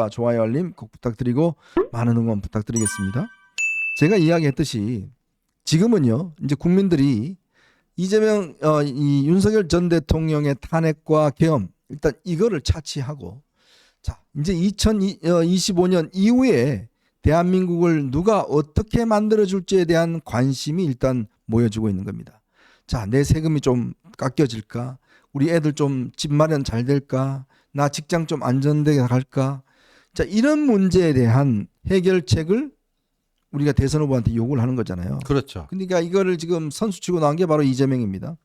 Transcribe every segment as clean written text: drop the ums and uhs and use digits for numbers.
좋아요, 알림 꼭 부탁드리고 많은 응원 부탁드리겠습니다. 제가 이야기했듯이 지금은요, 이제 국민들이 이재명 이 윤석열 전 대통령의 탄핵과 계엄 일단 이거를 차치하고, 자 이제 2025년 이후에 대한민국을 누가 어떻게 만들어줄지에 대한 관심이 일단 모여지고 있는 겁니다. 자, 내 세금이 좀 깎여질까? 우리 애들 좀 집 마련 잘 될까? 나 직장 좀 안전되게 갈까? 자, 이런 문제에 대한 해결책을 우리가 대선 후보한테 요구를 하는 거잖아요. 그렇죠. 그러니까 이거를 지금 선수치고 나온 게 바로 이재명입니다.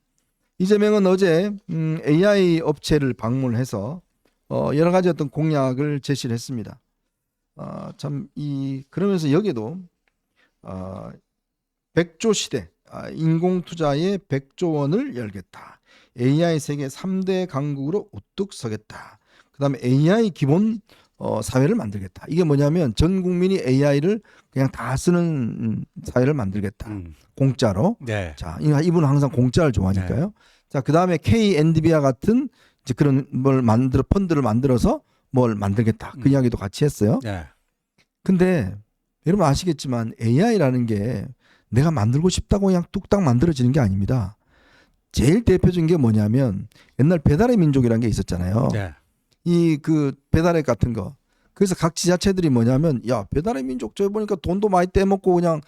이재명은 어제 AI 업체를 방문해서 여러 가지 어떤 공약을 제시를 했습니다. 그러면서 여기도 100조 시대, 인공 투자에 100조 원을 열겠다. AI 세계 3대 강국으로 우뚝 서겠다. 그다음에 AI 기본 사회를 만들겠다. 이게 뭐냐면 전 국민이 AI를 그냥 다 쓰는 사회를 만들겠다. 공짜로. 네. 자, 이분은 항상 공짜를 좋아하니까요. 네. 자, 그다음에 K-엔비디아 같은 이제 그런 펀드를 만들어서 뭘 만들겠다. 그 이야기도 같이 했어요. 네. 근데 여러분 아시겠지만 AI라는 게 내가 만들고 싶다고 그냥 뚝딱 만들어지는 게 아닙니다. 제일 대표적인 게 뭐냐면 옛날 배달의 민족이라는 게 있었잖아요. 네. 이 그 배달앱 같은 거. 그래서 각 지자체들이 뭐냐면, 야, 배달의 민족 저 보니까 돈도 많이 떼먹고 그냥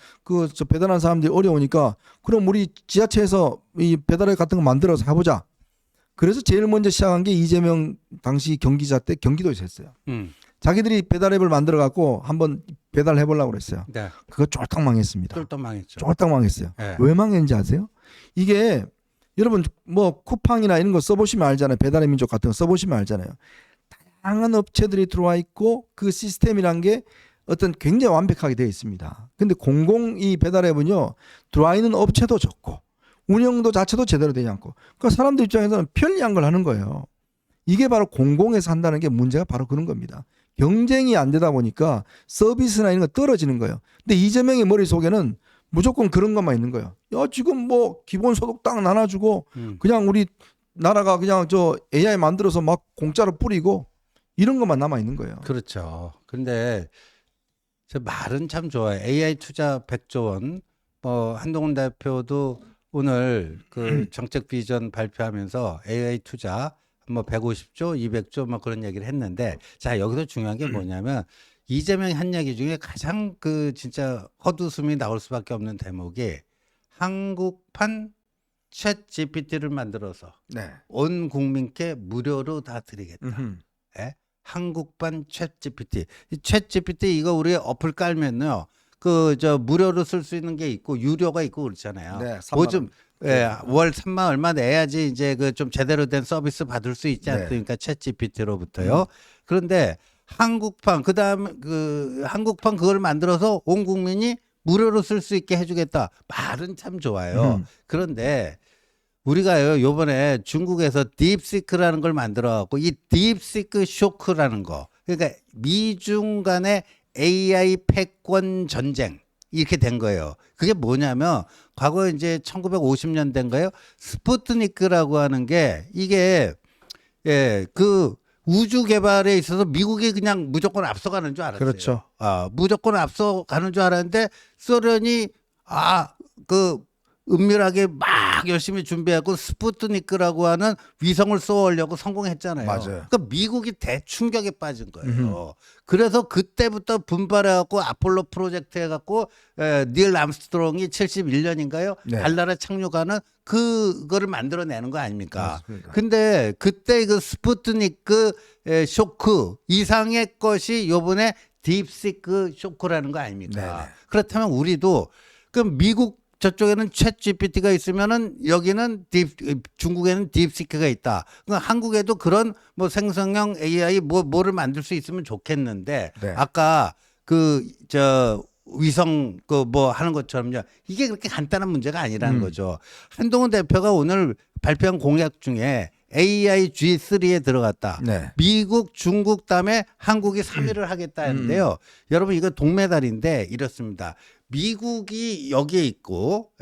저 배달하는 사람들이 어려우니까 그럼 우리 지자체에서 이 배달앱 같은 거 만들어서 해보자. 그래서 제일 먼저 시작한 게 이재명 당시 경기자 때 경기도에서 했어요. 자기들이 배달앱을 만들어 갖고 한번 배달해 보려고 그랬어요. 네. 그거 쫄딱 망했습니다. 쫄딱 망했죠. 쫄딱 망했어요. 네. 왜 망했는지 아세요? 이게 여러분 뭐 쿠팡이나 이런 거 써보시면 알잖아요. 배달의 민족 같은 거 써보시면 알잖아요. 다양한 업체들이 들어와 있고 그 시스템이란 게 어떤 굉장히 완벽하게 되어 있습니다. 근데 이 배달앱은요, 들어와 있는 업체도 적고 운영도 자체도 제대로 되지 않고, 그러니까 사람들 입장에서는 편리한 걸 하는 거예요. 이게 바로 공공에서 한다는 게 문제가 바로 그런 겁니다. 경쟁이 안 되다 보니까 서비스나 이런 거 떨어지는 거예요. 근데 이재명의 머릿속에는 무조건 그런 것만 있는 거예요. 야, 지금 뭐 기본소득 딱 나눠주고 그냥 우리 나라가 그냥 저 AI 만들어서 막 공짜로 뿌리고 이런 것만 남아 있는 거예요. 그렇죠. 근데 저 말은 참 좋아요. AI 투자 100조 원. 한동훈 대표도 오늘 그 정책 비전 발표하면서 AI 투자 150조, 200조 뭐 그런 얘기를 했는데, 자, 여기서 중요한 게 뭐냐면 이재명이 한 얘기 중에 가장 그 진짜 헛웃음이 나올 수밖에 없는 대목이 한국판 챗 GPT를 만들어서 네. 온 국민께 무료로 다 드리겠다. 예? 한국판 챗 GPT. 이 챗 GPT 이거 우리 어플 깔면요, 무료로 쓸 수 있는 게 있고 유료가 있고 그렇잖아요. 네, 뭐 좀 월 3만 얼마 내야지 이제 그 좀 제대로 된 서비스 받을 수 있지 않습니까? 챗 GPT로부터요. 그런데 한국판 한국판 그걸 만들어서 온 국민이 무료로 쓸 수 있게 해주겠다. 말은 참 좋아요. 그런데 우리가요, 요번에 중국에서 딥시크라는 걸 만들어갖고 이 딥시크 쇼크라는 거, 그러니까 미중 간의 AI 패권 전쟁 이렇게 된 거예요. 그게 뭐냐면 과거 이제 1950년대인가요? 스푸트니크라고 하는 게 이게 그 우주 개발에 있어서 미국이 그냥 무조건 앞서가는 줄 알았어요. 그렇죠. 무조건 앞서가는 줄 알았는데 소련이 은밀하게 막 열심히 준비하고 스푸트니크라고 하는 위성을 쏘으려고 성공했잖아요. 맞아요. 그러니까 미국이 대충격에 빠진 거예요. 그래서 그때부터 분발해갖고 아폴로 프로젝트 해갖고 닐 암스트롱이 71년인가요? 네. 달나라 착륙하는 그거를 만들어내는 거 아닙니까? 맞습니다. 근데 그때 그 스푸트니크 쇼크 이상의 것이 요번에 딥시크 쇼크라는 거 아닙니까? 네네. 그렇다면 우리도 그럼 미국 저쪽에는 챗 GPT가 있으면은 여기는 중국에는 딥시크가 있다. 그러니까 한국에도 그런 뭐 생성형 AI 뭐를 만들 수 있으면 좋겠는데, 네. 아까 위성 하는 것처럼요, 이게 그렇게 간단한 문제가 아니라는 거죠. 한동훈 대표가 오늘 발표한 공약 중에 AI G3에 들어갔다. 네. 미국, 중국 다음에 한국이 3위를 하겠다는데요. 여러분 이거 동메달인데 이렇습니다. 미국이 여기에 있고,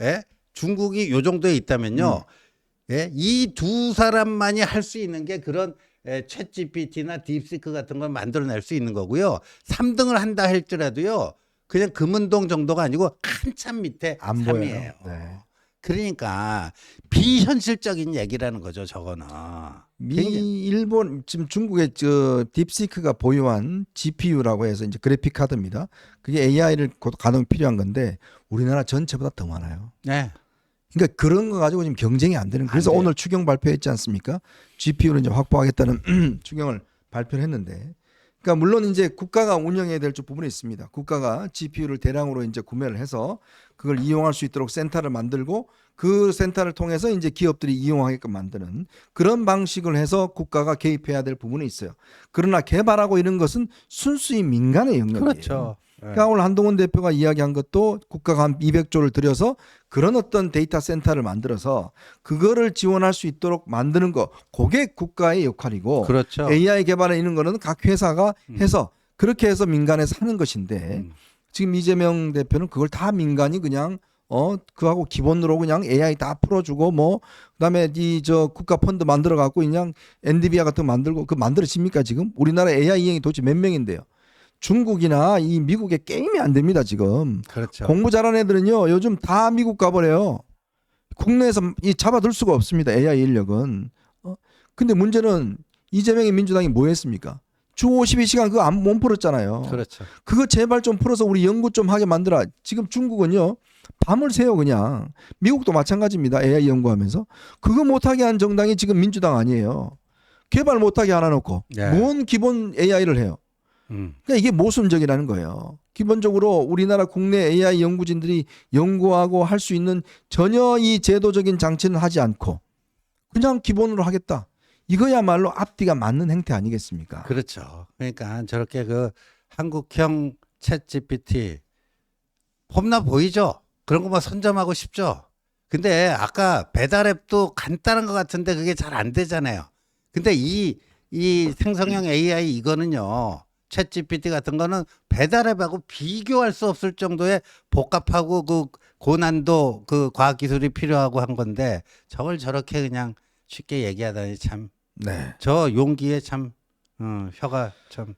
중국이 요 정도에 있다면요, 이 두 사람만이 할 수 있는 게 그런 챗 GPT나 딥시크 같은 걸 만들어낼 수 있는 거고요. 3등을 한다 할지라도요. 그냥 금운동 정도가 아니고 한참 밑에 안 3이에요. 보여요. 네. 그러니까 비현실적인 얘기라는 거죠. 저거는. 미, 일본, 지금 중국의 저 딥시크가 보유한 GPU라고 해서 이제 그래픽 카드입니다. 그게 AI를 곧 가동 필요한 건데 우리나라 전체보다 더 많아요. 네. 그러니까 그런 거 가지고 지금 경쟁이 안 되는. 그래서 안 돼요. 오늘 추경 발표했지 않습니까? GPU를 이제 확보하겠다는 추경을 발표를 했는데, 그러니까 물론 이제 국가가 운영해야 될 부분이 있습니다. 국가가 GPU를 대량으로 이제 구매를 해서 그걸 이용할 수 있도록 센터를 만들고 그 센터를 통해서 이제 기업들이 이용하게끔 만드는 그런 방식을 해서 국가가 개입해야 될 부분이 있어요. 그러나 개발하고 이런 것은 순수히 민간의 영역이에요. 그렇죠. 그러니까 오늘 한동훈 대표가 이야기한 것도 국가가 한 200조를 들여서 그런 어떤 데이터 센터를 만들어서 그거를 지원할 수 있도록 만드는 거, 그게 국가의 역할이고 그렇죠. AI 개발에 있는 거는 각 회사가 해서 그렇게 해서 민간에서 하는 것인데 지금 이재명 대표는 그걸 다 민간이 그냥 그하고 기본으로 그냥 AI 다 풀어주고 뭐 그다음에 이 저 국가 펀드 만들어 갖고 그냥 엔비디아 같은 거 만들고 그 만들어집니까 지금? 우리나라 AI 인형이 도대체 몇 명인데요? 중국이나 이 미국에 게임이 안 됩니다 지금. 그렇죠. 공부 잘하는 애들은요 요즘 다 미국 가버려요. 국내에서 이 잡아둘 수가 없습니다 AI 인력은. 근데 문제는 이재명의 민주당이 뭐 했습니까? 주 52시간 그거 못 풀었잖아요. 그렇죠. 그거 제발 좀 풀어서 우리 연구 좀 하게 만들어. 지금 중국은요 밤을 새요 그냥. 미국도 마찬가지입니다. AI 연구하면서. 그거 못하게 한 정당이 지금 민주당 아니에요. 개발 못하게 하나 놓고 네. 뭔 기본 AI를 해요. 그러니까 이게 모순적이라는 거예요. 기본적으로 우리나라 국내 AI 연구진들이 연구하고 할 수 있는 전혀 이 제도적인 장치는 하지 않고 그냥 기본으로 하겠다. 이거야말로 앞뒤가 맞는 행태 아니겠습니까? 그렇죠. 그러니까 저렇게 그 한국형 챗 GPT 폼나 보이죠? 그런 것만 선점하고 싶죠. 근데 아까 배달앱도 간단한 것 같은데 그게 잘 안 되잖아요. 근데 이 생성형 AI 이거는요. 챗 GPT 같은 거는 배달앱하고 비교할 수 없을 정도의 복잡하고 그 고난도 그 과학 기술이 필요하고 한 건데 저걸 저렇게 그냥 쉽게 얘기하다니 참 네. 저 용기에 참 혀가 참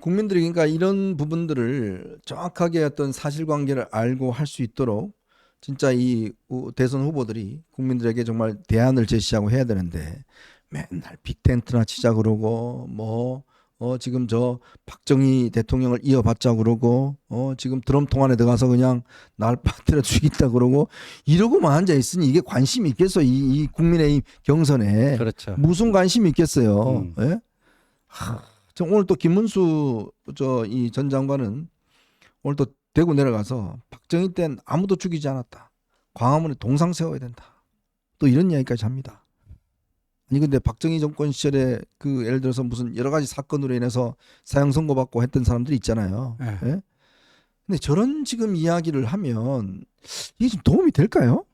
국민들이 그러니까 이런 부분들을 정확하게 어떤 사실관계를 알고 할 수 있도록 진짜 이 대선 후보들이 국민들에게 정말 대안을 제시하고 해야 되는데 맨날 빅텐트나 치자 그러고 뭐 지금 저 박정희 대통령을 이어받자 그러고 지금 드럼통 안에 들어가서 그냥 날 빠뜨려 죽이다 그러고 이러고만 앉아 있으니 이게 관심이 있겠어 이 국민의힘 경선에 그렇죠. 무슨 관심이 있겠어요. 예? 저 오늘 또 김문수 이 전 장관은 오늘 또 대구 내려가서 박정희 때는 아무도 죽이지 않았다. 광화문에 동상 세워야 된다. 또 이런 이야기까지 합니다. 아니 근데 박정희 정권 시절에 그 예를 들어서 무슨 여러 가지 사건으로 인해서 사형 선고받고 했던 사람들이 있잖아요. 네. 예? 근데 저런 지금 이야기를 하면 이게 좀 도움이 될까요?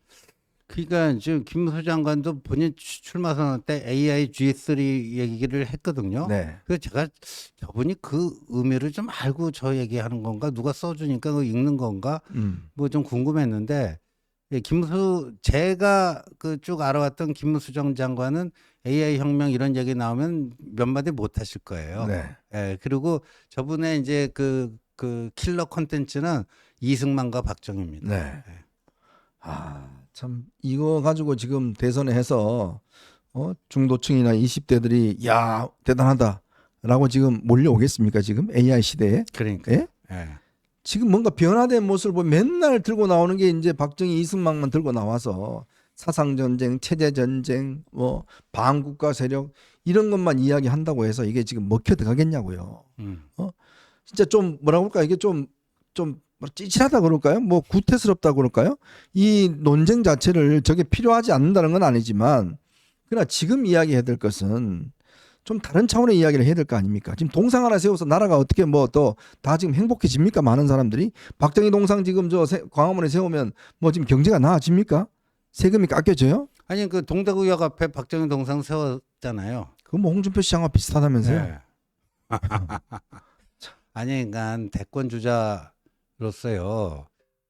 그러니까 지금 김문수 장관도 본인 출마 선언 때 AI G3 얘기를 했거든요. 네. 그래서 제가 저분이 그 의미를 좀 알고 저 얘기하는 건가 누가 써주니까 그거 읽는 건가 뭐 좀 궁금했는데 예, 제가 그 쭉 알아왔던 김문수 전 장관은 AI 혁명 이런 얘기 나오면 몇 마디 못 하실 거예요. 네. 예, 그리고 저분의 이제 그 킬러 콘텐츠는 이승만과 박정희입니다. 네. 예. 참 이거 가지고 지금 대선에 해서 중도층이나 20대들이 야 대단하다라고 지금 몰려오겠습니까 지금 AI 시대에? 그러니까. 예? 예. 지금 뭔가 변화된 모습을 보면 맨날 들고 나오는 게 이제 박정희 이승만만 들고 나와서 사상 전쟁, 체제 전쟁, 뭐 반국가 세력 이런 것만 이야기한다고 해서 이게 지금 먹혀 들어가겠냐고요. 진짜 좀 뭐라고 할까 이게 좀 찌질하다 그럴까요? 뭐 구태스럽다 그럴까요? 이 논쟁 자체를 저게 필요하지 않는다는 건 아니지만 그러나 지금 이야기해야 될 것은 좀 다른 차원의 이야기를 해야 될 거 아닙니까? 지금 동상 하나 세워서 나라가 어떻게 뭐 또 다 지금 행복해집니까? 많은 사람들이 박정희 동상 지금 저 광화문에 세우면 뭐 지금 경제가 나아집니까? 세금이 깎여져요? 아니 그 동대구역 앞에 박정희 동상 세웠잖아요. 그건 뭐 홍준표 시장과 비슷하다면서요? 네. 아니 그러니까 대권 주자로서요.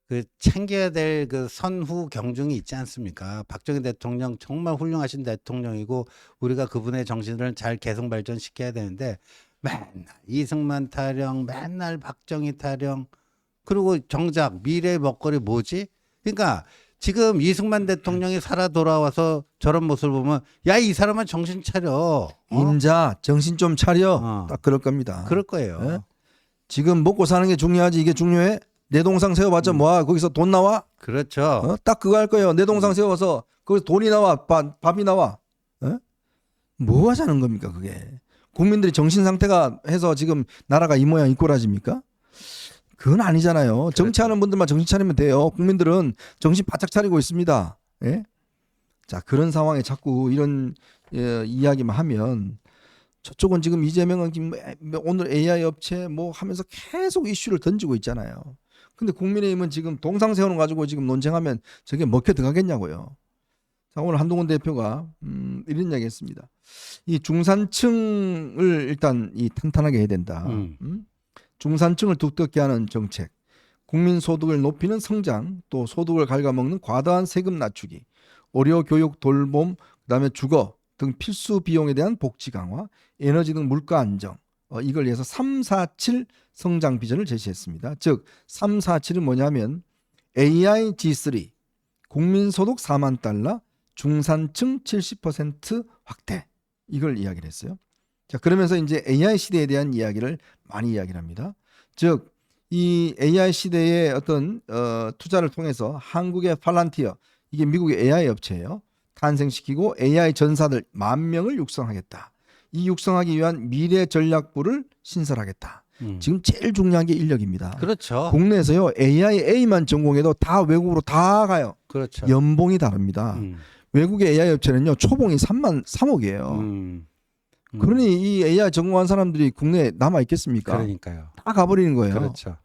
그 챙겨야 될 그 선후 경중이 있지 않습니까? 박정희 대통령 정말 훌륭하신 대통령이고 우리가 그분의 정신을 잘 계승 발전시켜야 되는데 맨날 이승만 타령, 맨날 박정희 타령, 그리고 정작 미래의 먹거리 뭐지? 그러니까 지금 이승만 대통령이 살아 돌아와서 저런 모습을 보면 야, 이 사람은 정신 차려. 인자 정신 좀 차려. 어. 딱 그럴 겁니다. 그럴 거예요. 예? 지금 먹고 사는 게 중요하지 이게 중요해? 내 동상 세워봤자 뭐야? 거기서 돈 나와? 그렇죠. 딱 그거 할 거예요. 내 동상 세워서 거기서 돈이 나와, 밥이 나와. 뭐 하자는 겁니까 그게? 국민들이 정신 상태가 해서 지금 나라가 이 모양 이 꼴아집니까? 그건 아니잖아요. 정치하는 분들만 정신 차리면 돼요. 국민들은 정신 바짝 차리고 있습니다. 예? 자, 그런 상황에 자꾸 이런 이야기만 하면 저쪽은 지금 이재명은 오늘 AI 업체 뭐 하면서 계속 이슈를 던지고 있잖아요. 근데 국민의힘은 지금 동상 세우는 거 가지고 지금 논쟁하면 저게 먹혀 들어가겠냐고요. 자, 오늘 한동훈 대표가 이런 이야기 했습니다. 이 중산층을 일단 탄탄하게 해야 된다. 중산층을 두텁게 하는 정책, 국민 소득을 높이는 성장, 또 소득을 갉아먹는 과다한 세금 낮추기, 의료, 교육, 돌봄, 그다음에 주거 등 필수 비용에 대한 복지 강화, 에너지 등 물가 안정, 이걸 위해서 347 성장 비전을 제시했습니다. 즉 347은 뭐냐면 AI G3, 국민소득 4만 달러, 중산층 70% 확대, 이걸 이야기를 했어요. 자, 그러면서 이제 AI 시대에 대한 이야기를 많이 이야기를 합니다. 즉, 이 AI 시대의 어떤 투자를 통해서 한국의 팔란티어, 이게 미국의 AI 업체예요. 탄생시키고 AI 전사들 10,000명을 육성하겠다. 이 육성하기 위한 미래 전략부를 신설하겠다. 지금 제일 중요한 게 인력입니다. 그렇죠. 국내에서요 AI A만 전공해도 다 외국으로 다 가요. 그렇죠. 연봉이 다릅니다. 외국의 AI 업체는요 초봉이 3억이에요. 그러니 이 AI 전공한 사람들이 국내에 남아 있겠습니까? 그러니까요. 다 가버리는 거예요. 그렇죠.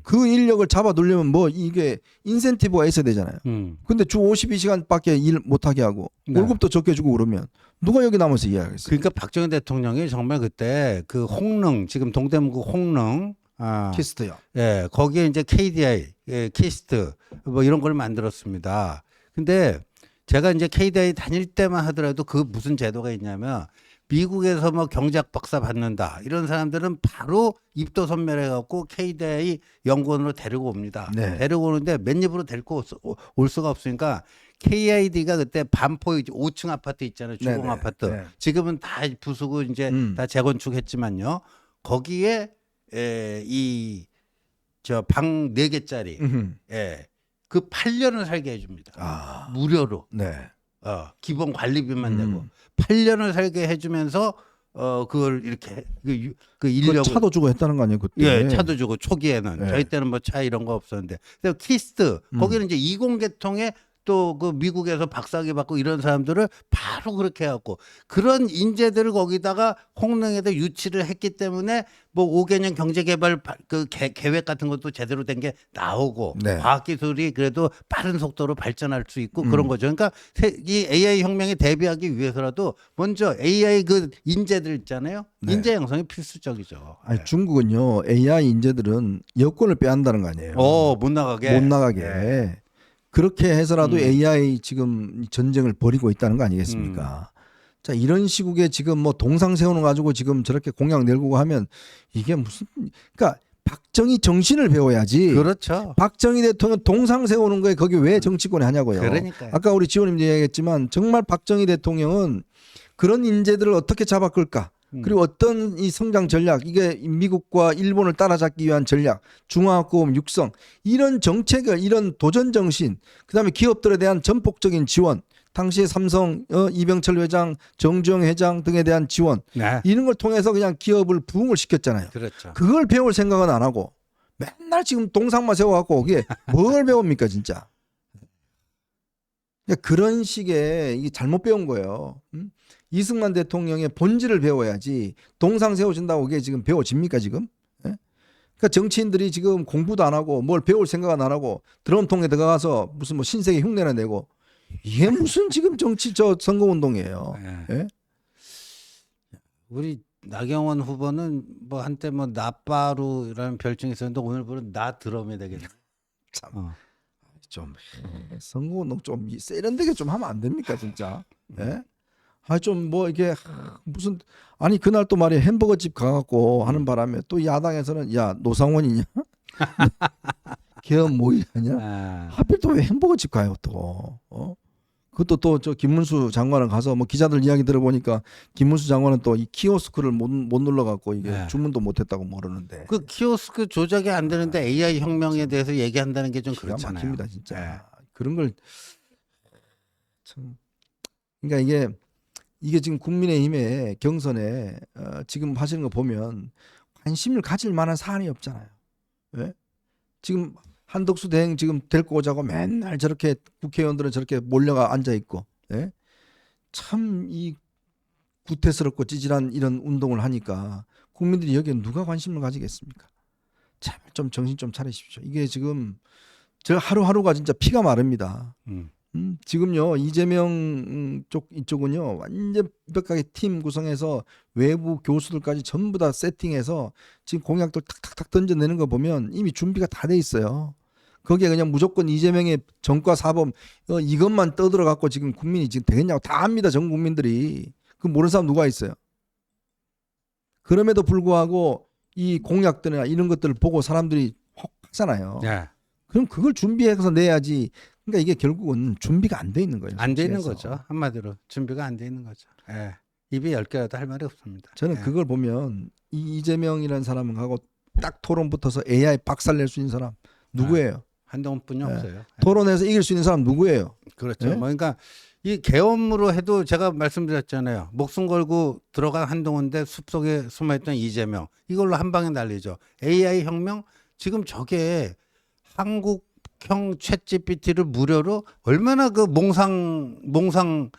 그 인력을 잡아두려면 뭐 이게 인센티브가 있어야 되잖아요. 근데 주 52시간밖에 일 못하게 하고 네. 월급도 적게 주고 그러면 누가 여기 남아서 이해하겠어요? 그러니까 박정희 대통령이 정말 그때 그 홍릉, 지금 동대문구 홍릉, 키스트요. 예, 거기에 이제 KDI, 예, 키스트 뭐 이런 걸 만들었습니다. 근데 제가 이제 KDI 다닐 때만 하더라도 그 무슨 제도가 있냐면 미국에서 뭐 경제학 박사 받는다 이런 사람들은 바로 입도 선멸해 갖고 KDI 연구원으로 데리고 옵니다. 네. 데리고 오는데 맨입으로 데리고 올 수가 없으니까 KID가 그때 반포 5층 아파트 있잖아요. 주공 네네. 아파트. 네. 지금은 다 부수고 이제 다 재건축했지만요. 거기에 이 저 방 4개짜리 그 8년을 살게 해줍니다. 무료로. 네. 기본 관리비만 내고 8년을 살게 해주면서 그걸 이렇게 그 인력을 차도 주고 했다는 거 아니에요 그때? 예, 차도 주고 초기에는 네. 저희 때는 뭐 차 이런 거 없었는데. 그래서 키스트 거기는 이제 20계통의 또 그 미국에서 박사학위 받고 이런 사람들을 바로 그렇게 해갖고 그런 인재들을 거기다가 홍릉에다 유치를 했기 때문에 뭐 5개년 경제개발 그 계획 같은 것도 제대로 된 게 나오고 네. 과학기술이 그래도 빠른 속도로 발전할 수 있고 그런 거죠. 그러니까 이 AI 혁명에 대비하기 위해서라도 먼저 AI 그 인재들 있잖아요. 네. 인재 양성이 필수적이죠. 아니, 중국은요 AI 인재들은 여권을 빼앗는다는 거 아니에요? 못 나가게. 못 나가게. 네. 그렇게 해서라도 AI 지금 전쟁을 벌이고 있다는 거 아니겠습니까? 자, 이런 시국에 지금 뭐 동상 세우는 거 가지고 지금 저렇게 공약 내고 하면 이게 무슨, 그러니까 박정희 정신을 배워야지. 그렇죠. 박정희 대통령 동상 세우는 거에 거기 왜 정치권에 하냐고요. 그러니까요. 아까 우리 지원님도 얘기했지만 정말 박정희 대통령은 그런 인재들을 어떻게 잡아 끌까? 그리고 어떤 이 성장 전략, 이게 미국과 일본을 따라잡기 위한 전략, 중화학고업 육성, 이런 정책을, 이런 도전 정신, 그다음에 기업들에 대한 전폭적인 지원, 당시에 삼성 이병철 회장, 정주영 회장 등에 대한 지원, 네. 이런 걸 통해서 그냥 기업을 부흥을 시켰잖아요. 그렇죠. 그걸 배울 생각은 안 하고 맨날 지금 동상만 세워갖고 거기에 뭘 배웁니까 진짜? 그런 식의 이게 잘못 배운 거예요. 이승만 대통령의 본질을 배워야지 동상 세워준다고 그게 지금 배워집니까 지금? 예? 그러니까 정치인들이 지금 공부도 안 하고 뭘 배울 생각은 안 하고 드럼통에 들어가서 무슨 뭐 신세계 흉내나 내고 이게 무슨 지금 정치 선거운동이에요. 네. 예? 우리 나경원 후보는 뭐 한때 뭐 나빠루라는 별칭이 있었는데 오늘 보면 나 드럼이 되겠네. 참. 좀 선거운동 좀 세련되게 좀 하면 안 됩니까 진짜? 예? 좀 뭐 이게 무슨 아니 그날 또 말이야 햄버거 집 가갖고 하는 바람에 또 야당에서는 야 노상원이냐? 걔 뭐이냐? 아, 하필 또 왜 햄버거 집 가요 또? 그것도 또 저 김문수 장관은 가서 뭐 기자들 이야기 들어보니까 김문수 장관은 또 이 키오스크를 못 눌러갖고 이게 네. 주문도 못했다고 모르는데. 그 키오스크 조작이 안 되는데 AI 혁명에 대해서 얘기한다는 게 좀 기가 그렇잖아요. 막힙니다 진짜. 네. 그런 걸 참. 그러니까 이게 지금 국민의힘의 경선에 지금 하시는 거 보면 관심을 가질 만한 사안이 없잖아요. 예? 지금 한덕수 대행 지금 데리고 오자고 맨날 저렇게 국회의원들은 저렇게 몰려가 앉아 있고, 예? 참 이 구태스럽고 찌질한 이런 운동을 하니까 국민들이 여기에 누가 관심을 가지겠습니까? 참 좀 정신 좀 차리십시오. 이게 지금 저 하루하루가 진짜 피가 마릅니다. 지금요 이재명 이쪽은요 완전 벽하게 팀 구성해서 외부 교수들까지 전부 다 세팅해서 지금 공약들 탁탁탁 던져내는 거 보면 이미 준비가 다 돼 있어요. 거기에 그냥 무조건 이재명의 전과 사범 이것만 떠들어 갖고 지금 국민이 지금 되겠냐고 다 압니다. 전 국민들이. 그 모르는 사람 누가 있어요? 그럼에도 불구하고 이 공약들이나 이런 것들을 보고 사람들이 혹 하잖아요. 네. 그럼 그걸 준비해서 내야지. 그러니까 이게 결국은 준비가 안 돼 있는 거예요. 안 돼 있는 솔직히 해서. 거죠. 한마디로 준비가 안 돼 있는 거죠. 예. 입이 10개라도 할 말이 없습니다. 저는 예. 그걸 보면 이 이재명이라는 사람은 하고 딱 토론 붙어서 AI 박살낼 수 있는 사람 누구예요? 한동훈뿐이 예. 없어요. 예. 토론에서 이길 수 있는 사람 누구예요? 그렇죠. 예? 뭐 그러니까 이 계엄으로 해도 제가 말씀드렸잖아요. 목숨 걸고 들어간 한동훈 대 숲속에 숨어있던 이재명. 이걸로 한 방에 날리죠. AI 혁명 지금 저게 한국형 챗GPT를 무료로 얼마나 그 몽상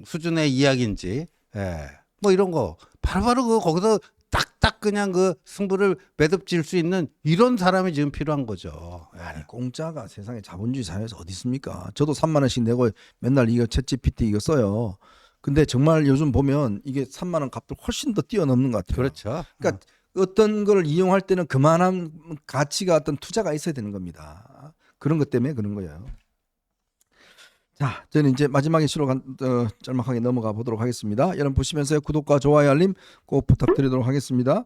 수준의 이야기인지. 예. 뭐 이런 거 바로바로 그 거기서 딱딱 그냥 그 승부를 매듭질 수 있는 이런 사람이 지금 필요한 거죠. 예. 아니 공짜가 세상에 자본주의 사회에서 어디 있습니까? 저도 3만 원씩 내고 맨날 이거 챗GPT 이거 써요. 근데 정말 요즘 보면 이게 3만 원 값을 훨씬 더 뛰어넘는 것 같아요. 그렇죠. 그러니까 어떤 걸 이용할 때는 그만한 가치가 어떤 투자가 있어야 되는 겁니다. 그런 것 때문에 그런 거예요. 자, 저는 이제 마지막에 짤막하게 넘어가 보도록 하겠습니다. 여러분 보시면서 구독과 좋아요 알림 꼭 부탁드리도록 하겠습니다.